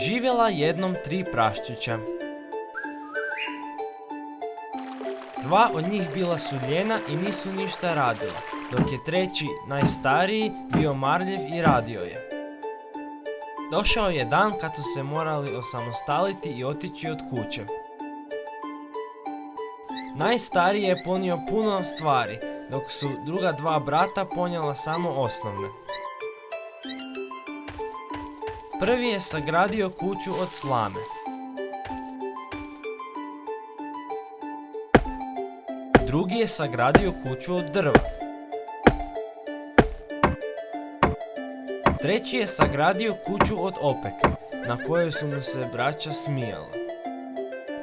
Živjela jednom 3 praščića. 2 od njih bila su lijena i nisu ništa radila, dok je 3, najstariji, bio marljiv i radio je. Došao je dan kad su se morali osamostaliti i otići od kuće. Najstariji je ponio puno stvari, dok su druga 2 brata ponijela samo osnovne. Prvi je sagradio kuću od slame. Drugi je sagradio kuću od drva. Treći je sagradio kuću od opeke, na kojoj su mu se braća smijala.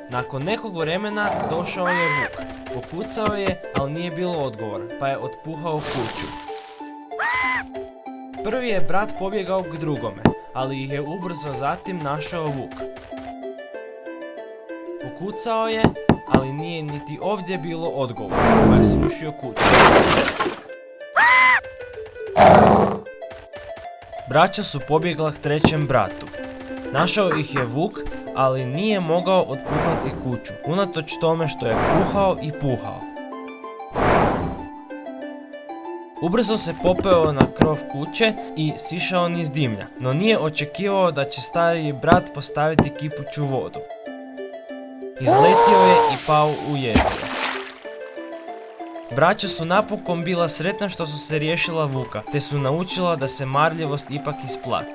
Nakon nekog vremena došao je vuk. Pokucao je, ali nije bilo odgovora, pa je otpuhao kuću. Prvi je brat pobjegao k drugome, ali ih je ubrzo zatim našao vuk. Pokucao je, ali nije niti ovdje bilo odgovora, pa je srušio kuću. Braća su pobjegla k trećem bratu. Našao ih je vuk, ali nije mogao otpuhati kuću, unatoč tome što je puhao i puhao. Ubrzo se popeo na krov kuće i sišao niz dimnjak, no nije očekivao da će stariji brat postaviti kipuću vodu. Izletio je i pao u jezero. Braća su napokon bila sretna što su se riješila vuka, te su naučila da se marljivost ipak isplati.